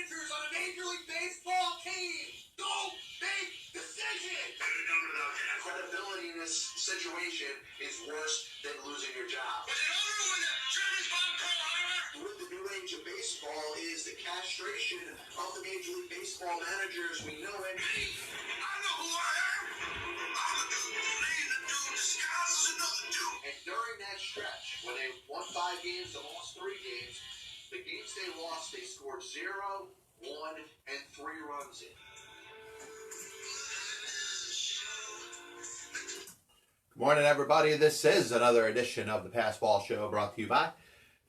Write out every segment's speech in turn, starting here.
managers on a Major League Baseball team. Don't make decisions. Credibility in this situation is worse than losing your job. Was it over when the Germans bombed Pearl Harbor? With the new age of baseball is the castration of the Major League Baseball managers. We know it. Me, I know who I am. I'm a dude. Playing the dude disguises another dude. And during that stretch, when they won 5 games and lost 3 games, the games they lost, they scored 0, 1, and 3 runs in. Good morning, everybody. This is another edition of the Pass Ball Show brought to you by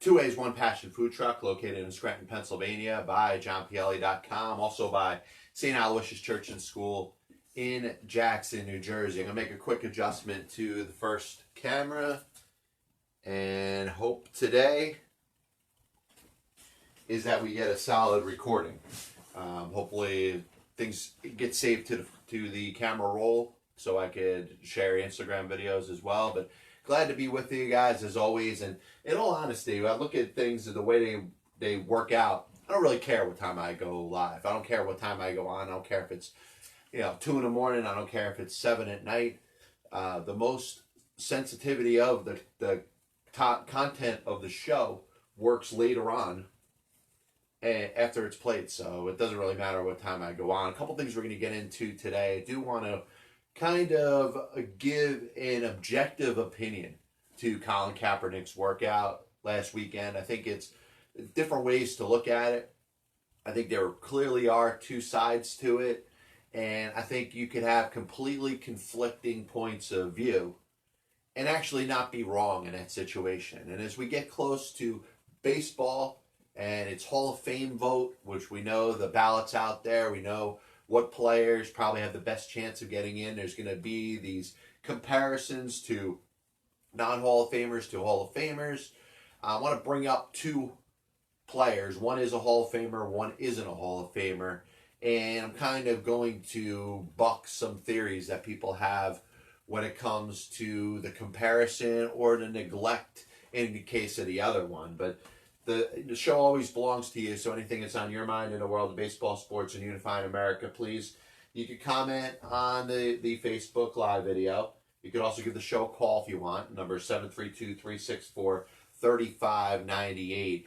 2A's One Passion Food Truck located in Scranton, Pennsylvania, by JohnPielli.com, also by St. Aloysius Church and School in Jackson, New Jersey. I'm going to make a quick adjustment to the first camera and hope today is that we get a solid recording. Hopefully things get saved to the camera roll so I could share Instagram videos as well. But glad to be with you guys as always. And in all honesty, I look at things the way they work out. I don't really care what time I go live. I don't care what time I go on. I don't care if it's 2 in the morning. I don't care if it's 7 at night. The most sensitivity of the top content of the show works later on after it's played, so it doesn't really matter what time I go on. A couple things we're going to get into today. I do want to kind of give an objective opinion to Colin Kaepernick's workout last weekend. I think it's different ways to look at it. I think there clearly are 2 sides to it, and I think you could have completely conflicting points of view and actually not be wrong in that situation. And as we get close to baseball and its Hall of Fame vote, which we know the ballot's out there, we know what players probably have the best chance of getting in. There's going to be these comparisons to non-Hall of Famers to Hall of Famers. I want to bring up 2 players. One is a Hall of Famer, one isn't a Hall of Famer. And I'm kind of going to buck some theories that people have when it comes to the comparison or the neglect in the case of the other one. But the show always belongs to you, so anything that's on your mind in the world of baseball, sports, and unifying America, please, you can comment on the Facebook Live video. You could also give the show a call if you want. Number 732-364-3598.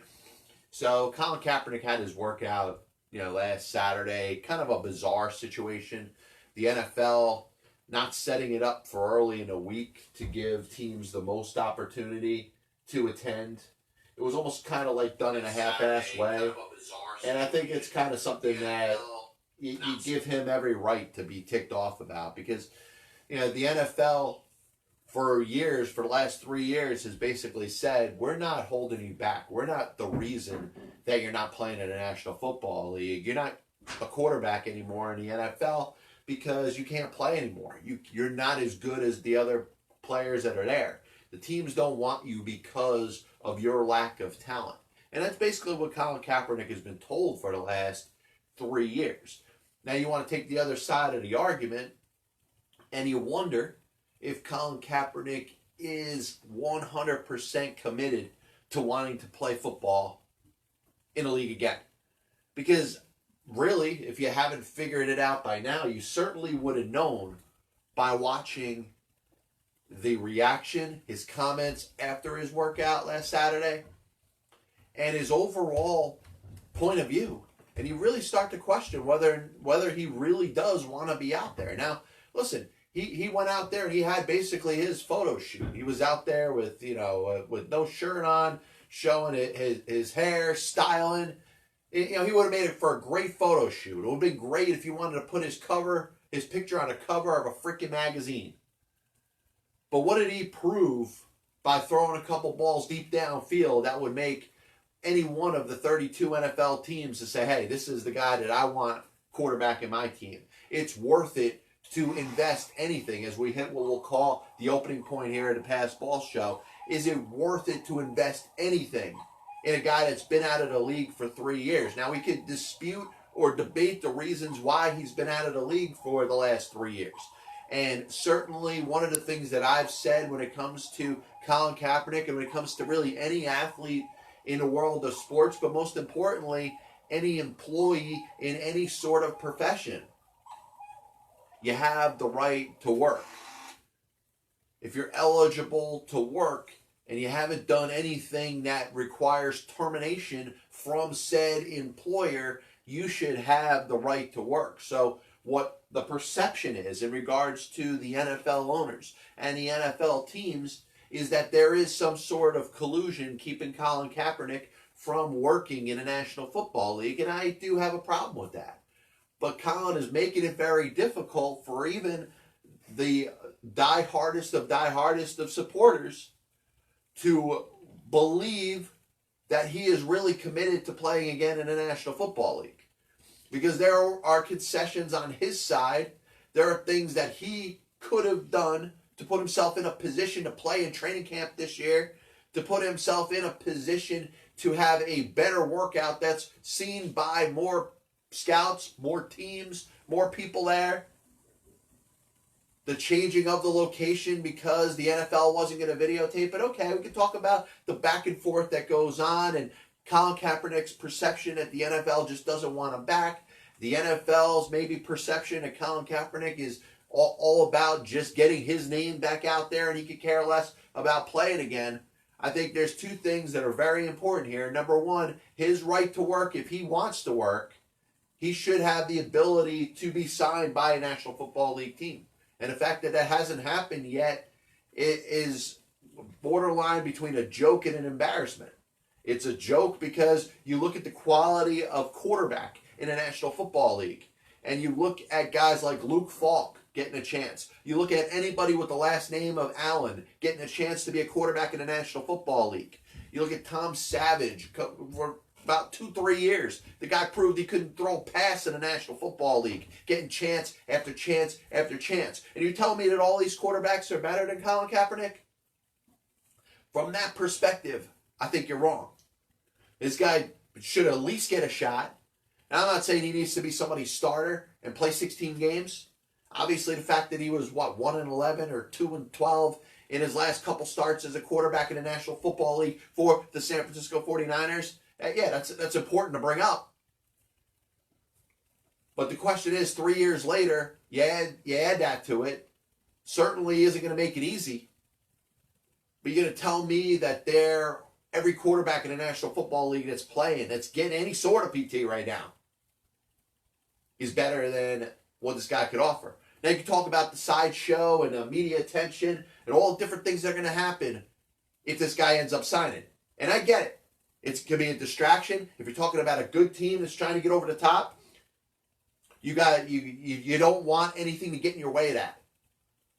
So Colin Kaepernick had his workout, last Saturday. Kind of a bizarre situation. The NFL not setting it up for early in the week to give teams the most opportunity to attend. It was almost kind of like done in a half-assed way. And I think it's kind of something that you give him every right to be ticked off about. Because, the NFL for the last 3 years has basically said, we're not holding you back. We're not the reason that you're not playing in a National Football League. You're not a quarterback anymore in the NFL because you can't play anymore. You're not as good as the other players that are there. The teams don't want you because of your lack of talent. And that's basically what Colin Kaepernick has been told for the last 3 years. Now you want to take the other side of the argument, and you wonder if Colin Kaepernick is 100% committed to wanting to play football in a league again. Because really, if you haven't figured it out by now, you certainly would have known by watching the reaction, his comments after his workout last Saturday, and his overall point of view. And you really start to question whether he really does want to be out there. Now, listen, he went out there and he had basically his photo shoot. He was out there with with no shirt on, showing his hair, styling. He would have made it for a great photo shoot. It would have been great if you wanted to put his picture on a cover of a freaking magazine. But what did he prove by throwing a couple balls deep downfield that would make any one of the 32 NFL teams to say, hey, this is the guy that I want quarterback in my team? It's worth it to invest anything, as we hit what we'll call the opening point here at the Pass Ball Show. Is it worth it to invest anything in a guy that's been out of the league for 3 years? Now, we could dispute or debate the reasons why he's been out of the league for the last 3 years. And certainly one of the things that I've said when it comes to Colin Kaepernick and when it comes to really any athlete in the world of sports, but most importantly, any employee in any sort of profession. You have the right to work. If you're eligible to work and you haven't done anything that requires termination from said employer, you should have the right to work. So what the perception is in regards to the NFL owners and the NFL teams is that there is some sort of collusion keeping Colin Kaepernick from working in a National Football League, and I do have a problem with that. But Colin is making it very difficult for even the diehardest of supporters to believe that he is really committed to playing again in the National Football League. Because there are concessions on his side. There are things that he could have done to put himself in a position to play in training camp this year, to put himself in a position to have a better workout that's seen by more scouts, more teams, more people there. The changing of the location because the NFL wasn't going to videotape it. Okay, we can talk about the back and forth that goes on and Colin Kaepernick's perception that the NFL just doesn't want him back. The NFL's maybe perception that Colin Kaepernick is all about just getting his name back out there and he could care less about playing again. I think there's two things that are very important here. Number one, his right to work. If he wants to work, he should have the ability to be signed by a National Football League team. And the fact that that hasn't happened yet, it is borderline between a joke and an embarrassment. It's a joke because you look at the quality of quarterback in a National Football League, and you look at guys like Luke Falk getting a chance. You look at anybody with the last name of Allen getting a chance to be a quarterback in the National Football League. You look at Tom Savage for about 2-3 years. The guy proved he couldn't throw a pass in the National Football League, getting chance after chance after chance. And you tell me that all these quarterbacks are better than Colin Kaepernick? From that perspective, I think you're wrong. This guy should at least get a shot. Now, I'm not saying he needs to be somebody's starter and play 16 games. Obviously, the fact that he was, 1-11 or 2-12 in his last couple starts as a quarterback in the National Football League for the San Francisco 49ers, yeah, that's important to bring up. But the question is, 3 years later, you add that to it. Certainly isn't going to make it easy. But you're going to tell me that every quarterback in the National Football League that's playing, that's getting any sort of PT right now, is better than what this guy could offer. Now you can talk about the sideshow and the media attention and all the different things that are going to happen if this guy ends up signing. And I get it. It's going to be a distraction. If you're talking about a good team that's trying to get over the top, you don't want anything to get in your way of that.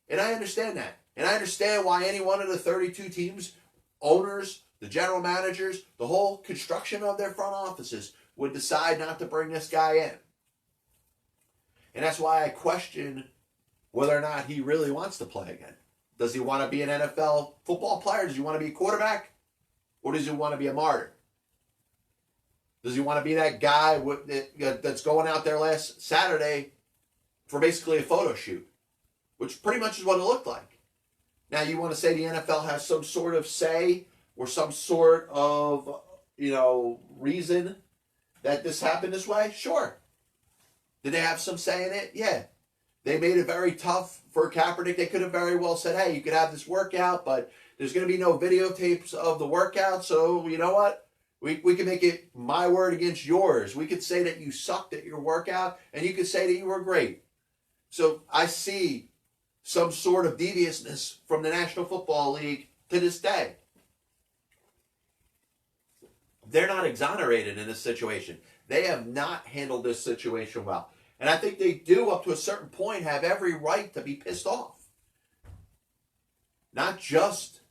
And I understand that. And I understand why any one of the 32 teams, owners, the general managers, the whole construction of their front offices would decide not to bring this guy in. And that's why I question whether or not he really wants to play again. Does he want to be an NFL football player? Does he want to be a quarterback? Or does he want to be a martyr? Does he want to be that guy that's going out there last Saturday for basically a photo shoot? Which pretty much is what it looked like. Now you want to say the NFL has some sort of say or some sort of, reason that this happened this way? Sure. Did they have some say in it? Yeah. They made it very tough for Kaepernick. They could have very well said, hey, you could have this workout, but there's going to be no videotapes of the workout, so you know what? We can make it my word against yours. We could say that you sucked at your workout, and you could say that you were great. So I see some sort of deviousness from the National Football League to this day. They're not exonerated in this situation. They have not handled this situation well. And I think they do, up to a certain point, have every right to be pissed off. Not just,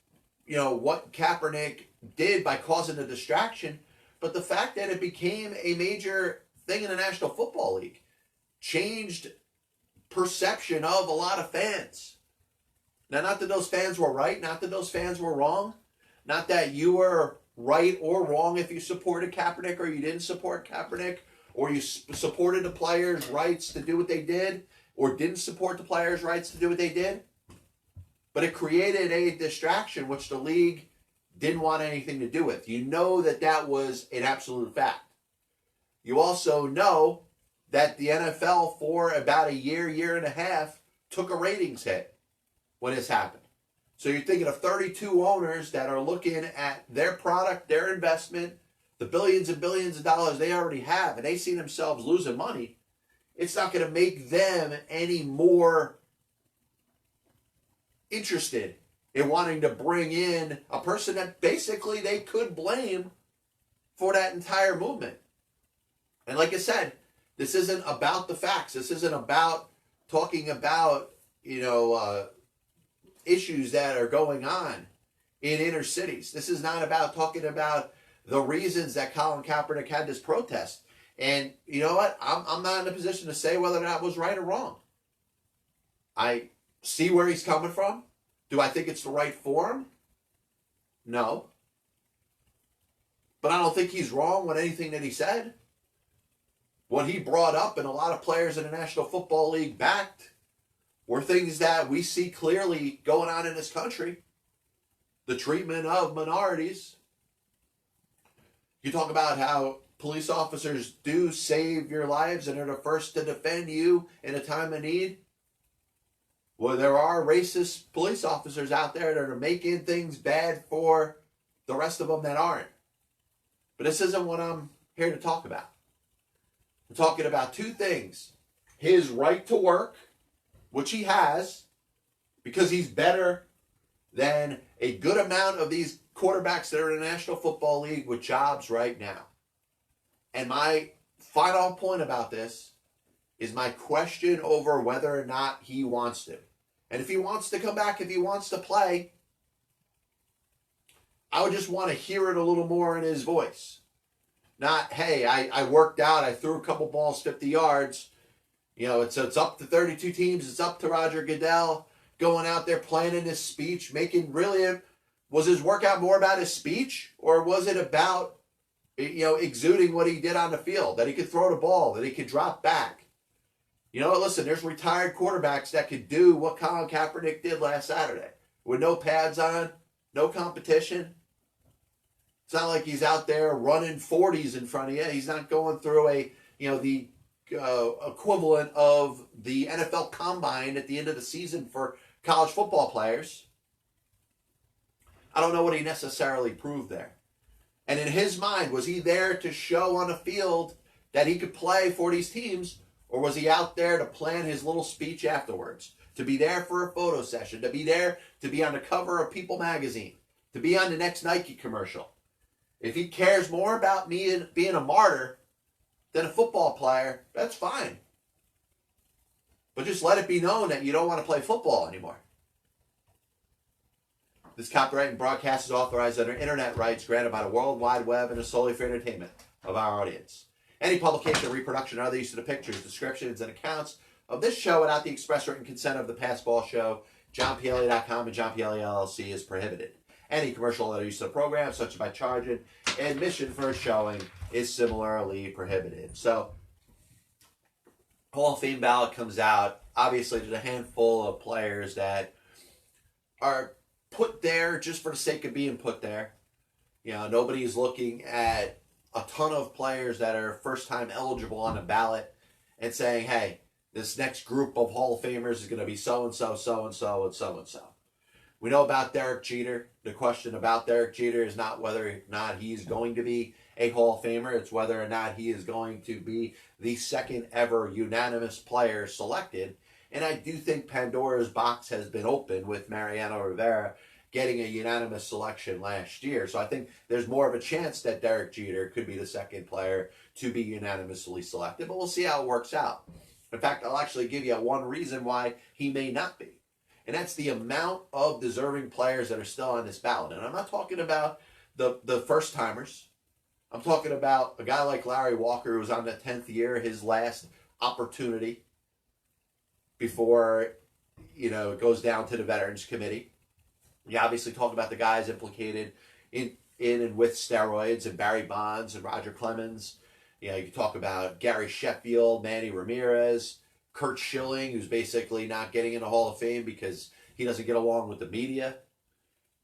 what Kaepernick did by causing the distraction, but the fact that it became a major thing in the National Football League. Changed perception of a lot of fans. Now, not that those fans were right, not that those fans were wrong, not that you were right or wrong if you supported Kaepernick or you didn't support Kaepernick, or you supported the players' rights to do what they did, or didn't support the players' rights to do what they did. But it created a distraction which the league didn't want anything to do with. You know that was an absolute fact. you also know that the NFL for about a year and a half took a ratings hit when this happened. So you're thinking of 32 owners that are looking at their product, their investment, the billions and billions of dollars they already have, and they see themselves losing money. It's not going to make them any more interested in wanting to bring in a person that basically they could blame for that entire movement. And like I said, this isn't about the facts. This isn't about talking about, issues that are going on in inner cities. This is not about talking about the reasons that Colin Kaepernick had this protest. And you know what? I'm not in a position to say whether that was right or wrong. I see where he's coming from. Do I think it's the right form? No. But I don't think he's wrong with anything that he said. What he brought up and a lot of players in the National Football League backed were things that we see clearly going on in this country. The treatment of minorities. You talk about how police officers do save your lives and are the first to defend you in a time of need. Well, there are racist police officers out there that are making things bad for the rest of them that aren't. But this isn't what I'm here to talk about. I'm talking about two things. His right to work, which he has, because he's better than a good amount of these quarterbacks that are in the National Football League with jobs right now. And my final point about this is my question over whether or not he wants to. And if he wants to come back, if he wants to play, I would just want to hear it a little more in his voice. Not, hey, I worked out, I threw a couple balls 50 yards. It's up to 32 teams. It's up to Roger Goodell going out there planning his speech, was his workout more about his speech, or was it about, exuding what he did on the field, that he could throw the ball, that he could drop back? Listen, there's retired quarterbacks that could do what Colin Kaepernick did last Saturday with no pads on, no competition. It's not like he's out there running 40s in front of you. He's not going through the equivalent of the NFL Combine at the end of the season for college football players. I don't know what he necessarily proved there. And in his mind, was he there to show on the field that he could play for these teams, or was he out there to plan his little speech afterwards, to be there for a photo session, to be there to be on the cover of People magazine, to be on the next Nike commercial? If he cares more about me being a martyr than a football player, that's fine. But just let it be known that you don't want to play football anymore. This copyright and broadcast is authorized under internet rights granted by the World Wide Web and is solely for entertainment of our audience. Any publication, reproduction, or other use of the pictures, descriptions, and accounts of this show without the express written consent of the Passball Show, JohnPLA.com, and John PLA LLC is prohibited. Any commercial or use of the program, such as by charging admission for a showing, is similarly prohibited. So, Hall of Fame ballot comes out. Obviously, there's a handful of players that are put there just for the sake of being put there. Nobody's looking at a ton of players that are first-time eligible on the ballot and saying, hey, this next group of Hall of Famers is going to be so-and-so, so-and-so, and so-and-so. We know about Derek Jeter. The question about Derek Jeter is not whether or not he's going to be a Hall of Famer. It's whether or not he is going to be the second ever unanimous player selected. And I do think Pandora's box has been opened with Mariano Rivera getting a unanimous selection last year. So I think there's more of a chance that Derek Jeter could be the second player to be unanimously selected. But we'll see how it works out. In fact, I'll actually give you one reason why he may not be. And that's the amount of deserving players that are still on this ballot. And I'm not talking about the first-timers. I'm talking about a guy like Larry Walker, who was on the 10th year, his last opportunity before, it goes down to the Veterans Committee. You obviously talk about the guys implicated in and with steroids, and Barry Bonds and Roger Clemens. You can talk about Gary Sheffield, Manny Ramirez, Curt Schilling, who's basically not getting in the Hall of Fame because he doesn't get along with the media.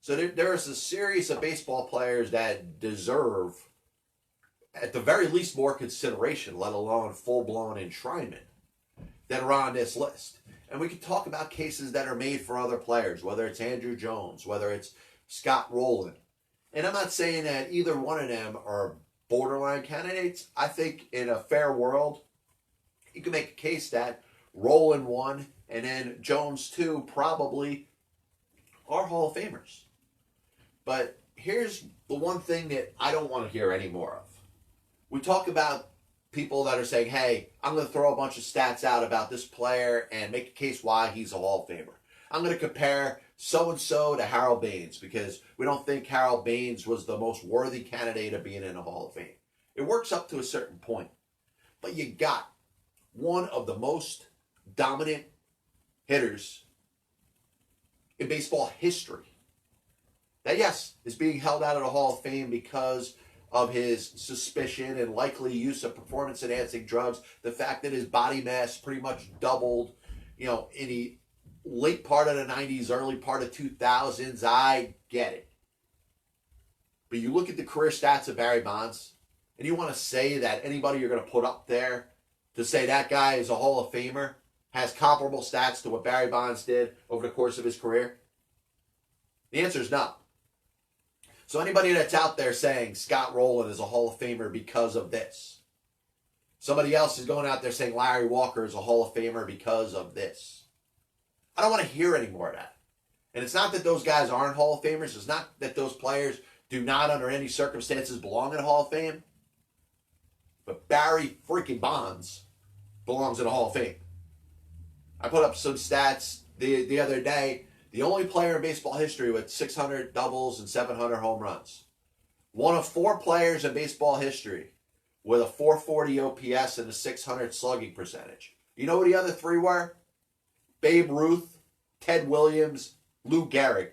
So there's a series of baseball players that deserve at the very least more consideration, let alone full-blown enshrinement, that are on this list. And we could talk about cases that are made for other players, whether it's Andrew Jones, whether it's Scott Rowland. And I'm not saying that either one of them are borderline candidates. I think in a fair world, you can make a case that Rowland 1 and then Jones 2 probably are Hall of Famers. But here's the one thing that I don't want to hear any more of. We talk about people that are saying, hey, I'm going to throw a bunch of stats out about this player and make a case why he's a Hall of Famer. I'm going to compare so-and-so to Harold Baines because we don't think Harold Baines was the most worthy candidate of being in the Hall of Fame. It works up to a certain point. But you got one of the most dominant hitters in baseball history that, yes, is being held out of the Hall of Fame because of his suspicion and likely use of performance-enhancing drugs, the fact that his body mass pretty much doubled, in the late part of the 90s, early part of 2000s, I get it. But you look at the career stats of Barry Bonds, and you want to say that anybody you're going to put up there to say that guy is a Hall of Famer has comparable stats to what Barry Bonds did over the course of his career? The answer is no. So anybody that's out there saying Scott Rowland is a Hall of Famer because of this, somebody else is going out there saying Larry Walker is a Hall of Famer because of this, I don't want to hear any more of that. And it's not that those guys aren't Hall of Famers. It's not that those players do not under any circumstances belong in the Hall of Fame. But Barry freaking Bonds belongs in the Hall of Fame. I put up some stats the other day. The only player in baseball history with 600 doubles and 700 home runs. One of 4 players in baseball history with a 440 OPS and a 600 slugging percentage. You know who the other 3 were? Babe Ruth, Ted Williams, Lou Gehrig.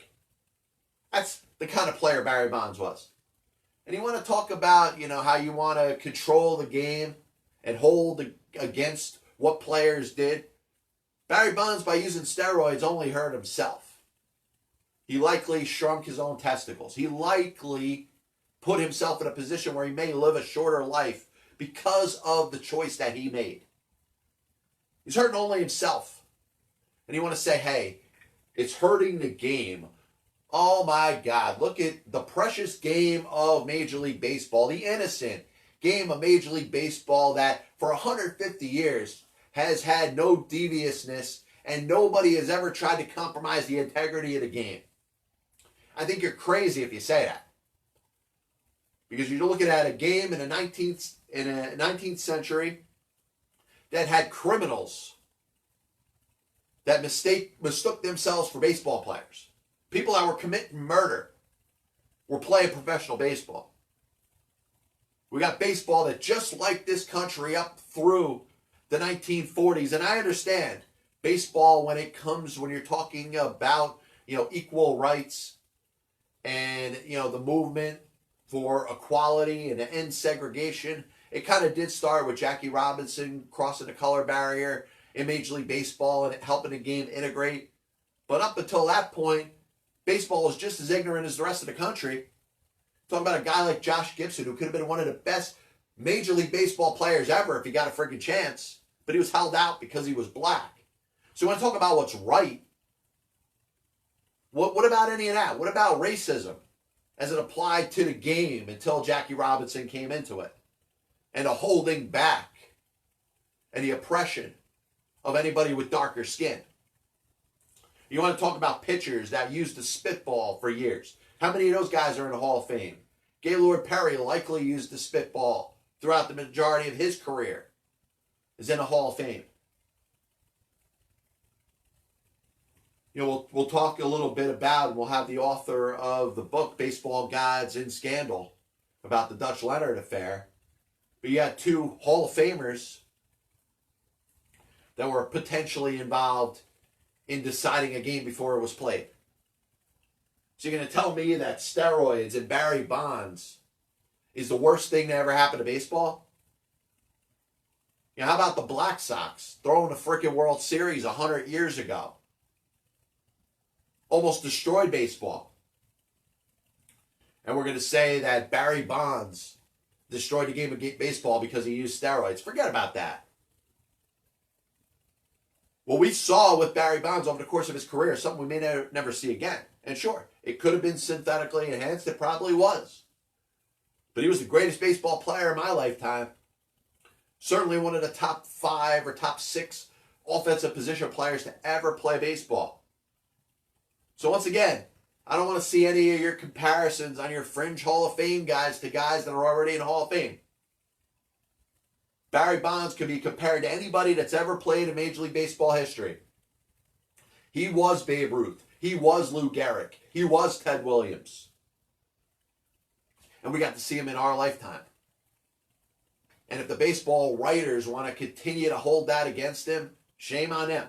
That's the kind of player Barry Bonds was. And you want to talk about, how you want to control the game and hold against what players did. Barry Bonds, by using steroids, only hurt himself. He likely shrunk his own testicles. He likely put himself in a position where he may live a shorter life because of the choice that he made. He's hurting only himself. And you want to say, hey, it's hurting the game. Oh my God, look at the precious game of Major League Baseball, the innocent game of Major League Baseball that for 150 years has had no deviousness and nobody has ever tried to compromise the integrity of the game. I think you're crazy if you say that. Because you're looking at a game in the 19th century that had criminals that mistook themselves for baseball players. People that were committing murder were playing professional baseball. We got baseball that just like this country up through the 1940s. And I understand baseball when you're talking about, equal rights and, the movement for equality and to end segregation. It kind of did start with Jackie Robinson crossing the color barrier in Major League Baseball and helping the game integrate. But up until that point, baseball was just as ignorant as the rest of the country. Talking about a guy like Josh Gibson, who could have been one of the best Major League Baseball players ever if he got a freaking chance. But he was held out because he was black. So you want to talk about what's right? What about any of that? What about racism as it applied to the game until Jackie Robinson came into it? And the holding back and the oppression of anybody with darker skin. You want to talk about pitchers that used the spitball for years. How many of those guys are in the Hall of Fame? Gaylord Perry likely used the spitball throughout the majority of his career. Is in the Hall of Fame. We'll talk a little bit about, and we'll have the author of the book, Baseball Gods in Scandal, about the Dutch Leonard affair. But you had 2 Hall of Famers that were potentially involved in deciding a game before it was played. So you're going to tell me that steroids and Barry Bonds is the worst thing that ever happened to baseball? How about the Black Sox throwing the freaking World Series 100 years ago? Almost destroyed baseball. And we're going to say that Barry Bonds destroyed the game of baseball because he used steroids. Forget about that. What we saw with Barry Bonds over the course of his career is something we may never see again. And sure, it could have been synthetically enhanced. It probably was. But he was the greatest baseball player in my lifetime. Certainly one of the top 5 or top 6 offensive position players to ever play baseball. So once again, I don't want to see any of your comparisons on your fringe Hall of Fame guys to guys that are already in Hall of Fame. Barry Bonds could be compared to anybody that's ever played in Major League Baseball history. He was Babe Ruth. He was Lou Gehrig. He was Ted Williams. And we got to see him in our lifetime. And if the baseball writers want to continue to hold that against him, shame on them.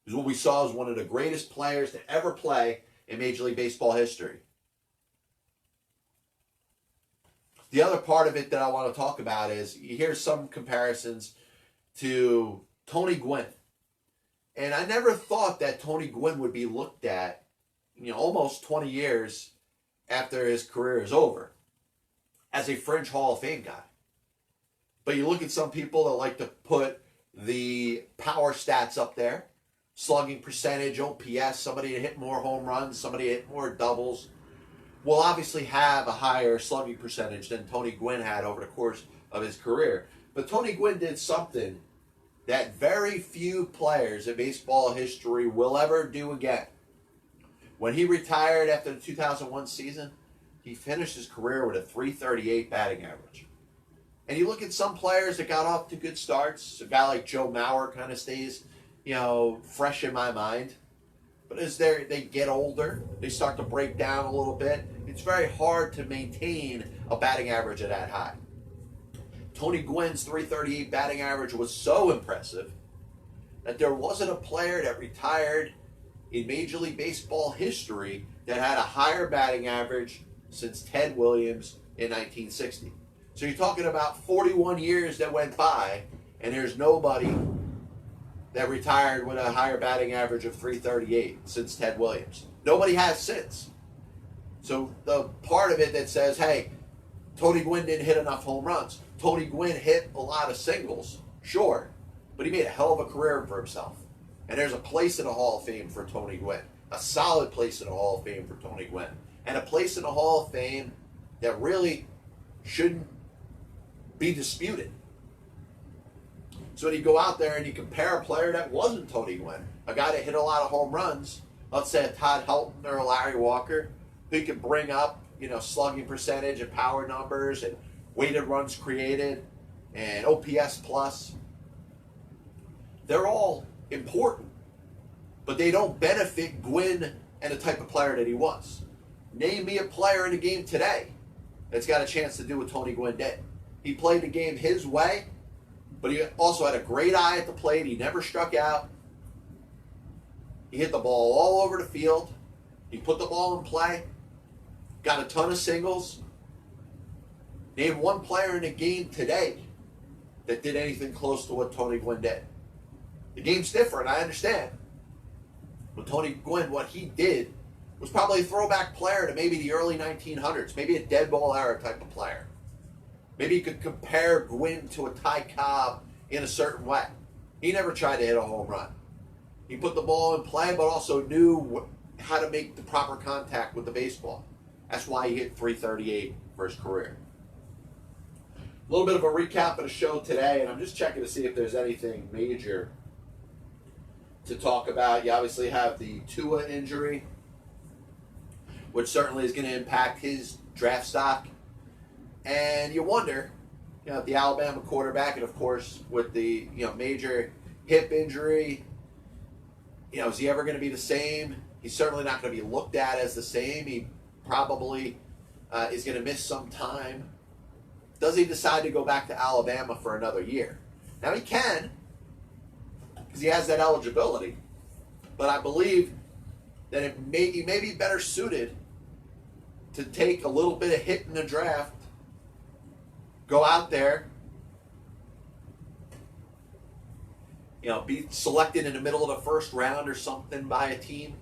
Because what we saw is one of the greatest players to ever play in Major League Baseball history. The other part of it that I want to talk about is you hear some comparisons to Tony Gwynn. And I never thought that Tony Gwynn would be looked at, almost 20 years after his career is over as a fringe Hall of Fame guy. But you look at some people that like to put the power stats up there, slugging percentage, OPS, somebody that hit more home runs, somebody that hit more doubles, will obviously have a higher slugging percentage than Tony Gwynn had over the course of his career. But Tony Gwynn did something that very few players in baseball history will ever do again. When he retired after the 2001 season, he finished his career with a .338 batting average. And you look at some players that got off to good starts. A guy like Joe Mauer kind of stays, fresh in my mind. But as they get older, they start to break down a little bit. It's very hard to maintain a batting average at that high. Tony Gwynn's .338 batting average was so impressive that there wasn't a player that retired in Major League Baseball history that had a higher batting average since Ted Williams in 1960. So you're talking about 41 years that went by, and there's nobody that retired with a higher batting average of .338 since Ted Williams. Nobody has since. So the part of it that says, hey, Tony Gwynn didn't hit enough home runs. Tony Gwynn hit a lot of singles, sure, but he made a hell of a career for himself. And there's a place in the Hall of Fame for Tony Gwynn, a solid place in the Hall of Fame for Tony Gwynn, and a place in the Hall of Fame that really shouldn't be disputed. So when you go out there and you compare a player that wasn't Tony Gwynn, a guy that hit a lot of home runs, let's say a Todd Helton or a Larry Walker, who could bring up, slugging percentage and power numbers and weighted runs created and OPS plus. They're all important, but they don't benefit Gwynn and the type of player that he was. Name me a player in the game today that's got a chance to do what Tony Gwynn did. He played the game his way, but he also had a great eye at the plate. He never struck out. He hit the ball all over the field. He put the ball in play. Got a ton of singles. Name one player in the game today that did anything close to what Tony Gwynn did. The game's different, I understand. But Tony Gwynn, what he did was probably a throwback player to maybe the early 1900s, maybe a deadball era type of player. Maybe you could compare Gwynn to a Ty Cobb in a certain way. He never tried to hit a home run. He put the ball in play, but also knew how to make the proper contact with the baseball. That's why he hit .338 for his career. A little bit of a recap of the show today, and I'm just checking to see if there's anything major to talk about. You obviously have the Tua injury, which certainly is going to impact his draft stock. And you wonder, the Alabama quarterback, and of course with the major hip injury, is he ever going to be the same? He's certainly not going to be looked at as the same. He probably is going to miss some time. Does he decide to go back to Alabama for another year? Now he can, because he has that eligibility. But I believe that he may be better suited to take a little bit of hit in the draft, go out there, be selected in the middle of the first round or something by a team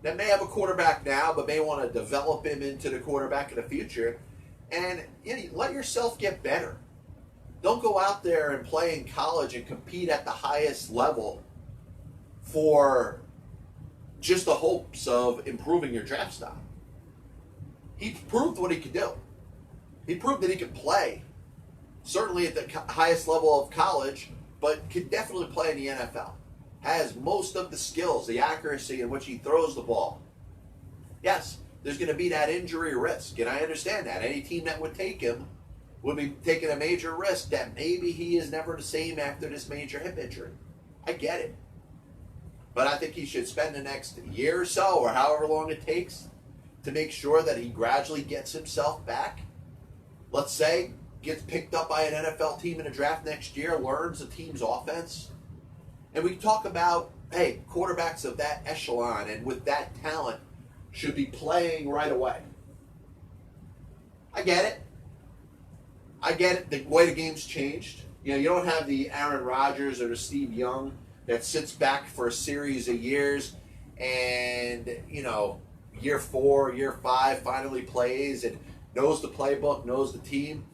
that may have a quarterback now, but may want to develop him into the quarterback of the future, and let yourself get better. Don't go out there and play in college and compete at the highest level for just the hopes of improving your draft stock. He proved what he could do. He proved that he could play, certainly at the highest level of college, but could definitely play in the NFL. Has most of the skills, the accuracy in which he throws the ball. Yes, there's going to be that injury risk, and I understand that. Any team that would take him would be taking a major risk that maybe he is never the same after this major hip injury. I get it. But I think he should spend the next year or so, or however long it takes, to make sure that he gradually gets himself back. Let's say, gets picked up by an NFL team in a draft next year, learns the team's offense. And we talk about, hey, quarterbacks of that echelon and with that talent should be playing right away. I get it. I get it, the way the game's changed. You don't have the Aaron Rodgers or the Steve Young that sits back for a series of years and, year 4, year 5 finally plays and knows the playbook, knows the team.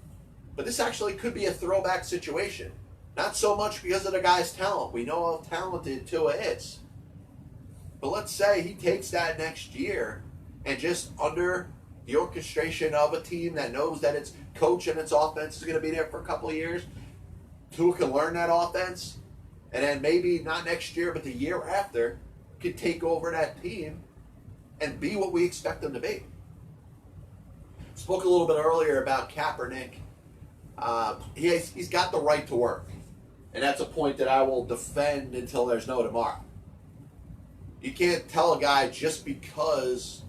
But this actually could be a throwback situation. Not so much because of the guy's talent. We know how talented Tua is. But let's say he takes that next year and just under the orchestration of a team that knows that its coach and its offense is going to be there for a couple of years, Tua can learn that offense, and then maybe not next year, but the year after, could take over that team and be what we expect them to be. Spoke a little bit earlier about Kaepernick. He's got the right to work. And that's a point that I will defend until there's no tomorrow. You can't tell a guy just because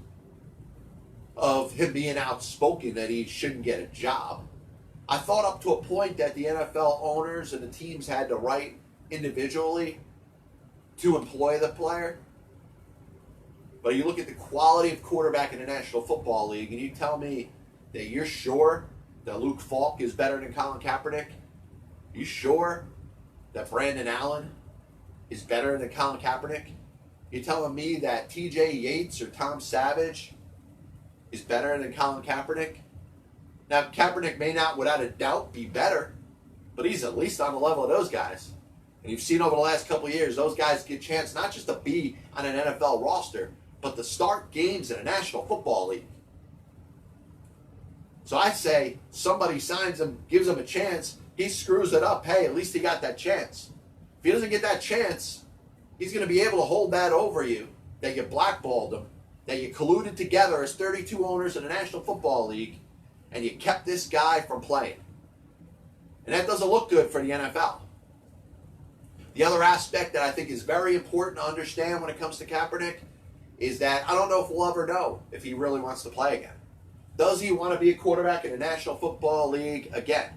of him being outspoken that he shouldn't get a job. I thought up to a point that the NFL owners and the teams had the right individually to employ the player. But you look at the quality of quarterback in the National Football League and you tell me that you're sure that Luke Falk is better than Colin Kaepernick? You sure that Brandon Allen is better than Colin Kaepernick? You're telling me that TJ Yates or Tom Savage is better than Colin Kaepernick? Now, Kaepernick may not, without a doubt, be better, but he's at least on the level of those guys. And you've seen over the last couple of years, those guys get a chance not just to be on an NFL roster, but to start games in a National Football League. So I say somebody signs him, gives him a chance, he screws it up. Hey, at least he got that chance. If he doesn't get that chance, he's going to be able to hold that over you, that you blackballed him, that you colluded together as 32 owners in the National Football League, and you kept this guy from playing. And that doesn't look good for the NFL. The other aspect that I think is very important to understand when it comes to Kaepernick is that I don't know if we'll ever know if he really wants to play again. Does he want to be a quarterback in the National Football League again?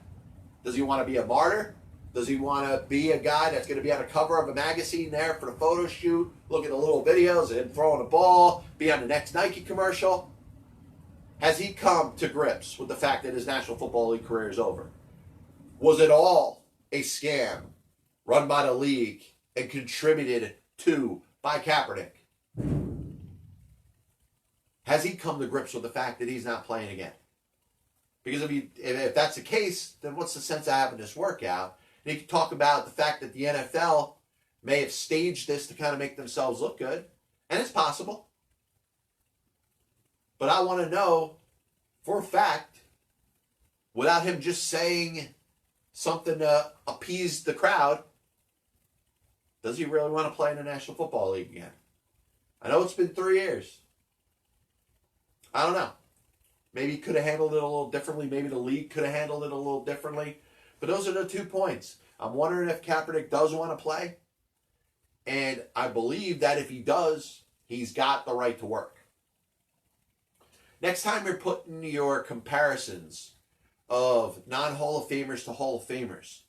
Does he want to be a martyr? Does he want to be a guy that's going to be on the cover of a magazine there for the photo shoot, look at the little videos of him throwing a ball, be on the next Nike commercial? Has he come to grips with the fact that his National Football League career is over? Was it all a scam run by the league and contributed to by Kaepernick? Has he come to grips with the fact that he's not playing again? Because if that's the case, then what's the sense of having this workout? And you can talk about the fact that the NFL may have staged this to kind of make themselves look good. And it's possible. But I want to know for a fact, without him just saying something to appease the crowd, does he really want to play in the National Football League again? I know it's been 3 years. I don't know. Maybe he could have handled it a little differently. Maybe the league could have handled it a little differently. But those are the 2 points. I'm wondering if Kaepernick does want to play. And I believe that if he does, he's got the right to work. Next time you're putting your comparisons of non-Hall of Famers to Hall of Famers,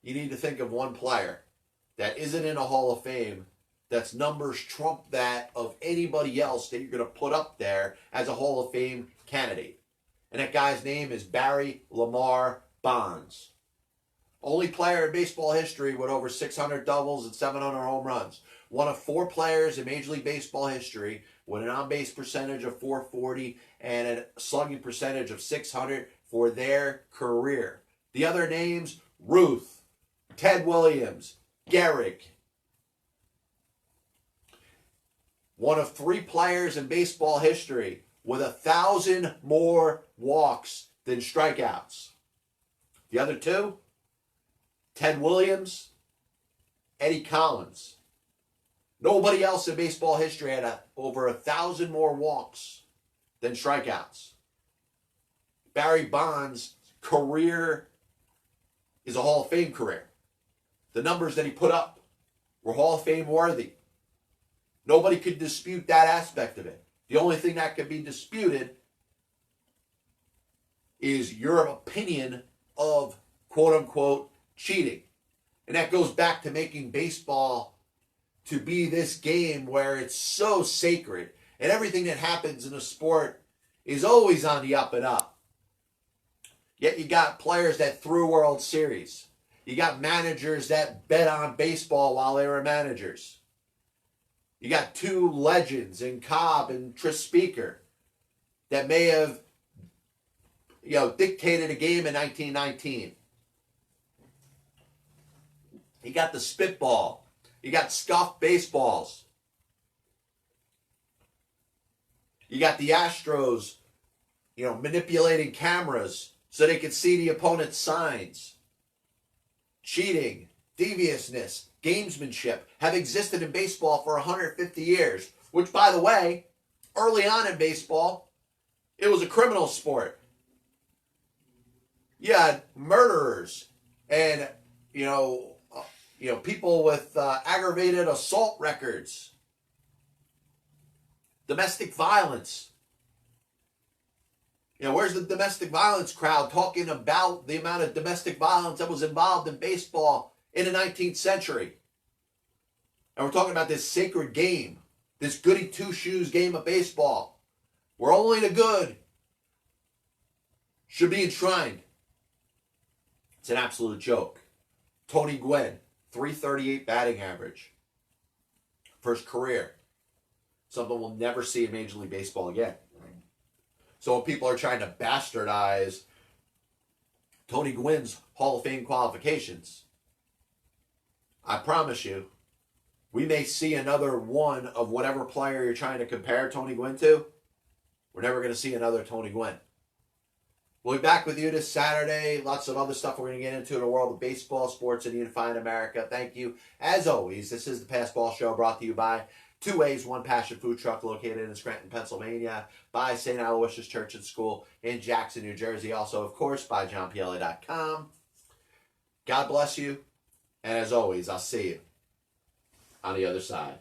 you need to think of one player that isn't in a Hall of Fame that's numbers trump that of anybody else that you're going to put up there as a Hall of Fame candidate. And that guy's name is Barry Lamar Bonds. Only player in baseball history with over 600 doubles and 700 home runs. One of 4 players in Major League Baseball history with an on-base percentage of 440 and a slugging percentage of 600 for their career. The other names, Ruth, Ted Williams, Gehrig. One of 3 players in baseball history with 1,000 more walks than strikeouts. The other 2, Ted Williams, Eddie Collins. Nobody else in baseball history had over 1,000 more walks than strikeouts. Barry Bonds' career is a Hall of Fame career. The numbers that he put up were Hall of Fame worthy. Nobody could dispute that aspect of it. The only thing that could be disputed is your opinion of quote-unquote cheating. And that goes back to making baseball to be this game where it's so sacred and everything that happens in a sport is always on the up and up. Yet you got players that threw World Series. You got managers that bet on baseball while they were managers. You got 2 legends in Kaep and Tris Speaker that may have, dictated a game in 1919. You got the spitball. You got scuffed baseballs. You got the Astros, manipulating cameras so they could see the opponent's signs. Cheating, deviousness, gamesmanship have existed in baseball for 150 years, which, by the way, early on in baseball, it was a criminal sport. You had murderers and, people with aggravated assault records, domestic violence. Where's the domestic violence crowd talking about the amount of domestic violence that was involved in baseball in the 19th century? And we're talking about this sacred game, this goody two-shoes game of baseball, where only the good should be enshrined. It's an absolute joke. Tony Gwynn, .338 batting average for his career. Something we'll never see in Major League Baseball again. So when people are trying to bastardize Tony Gwynn's Hall of Fame qualifications, I promise you, we may see another one of whatever player you're trying to compare Tony Gwynn to. We're never going to see another Tony Gwynn. We'll be back with you this Saturday. Lots of other stuff we're going to get into in the world of baseball, sports, and unifying America. Thank you. As always, this is the Passball Show brought to you by 2 Ways, One Passion Food Truck located in Scranton, Pennsylvania, by St. Aloysius Church and School in Jackson, New Jersey. Also, of course, by JohnPLA.com. God bless you. And as always, I'll see you on the other side.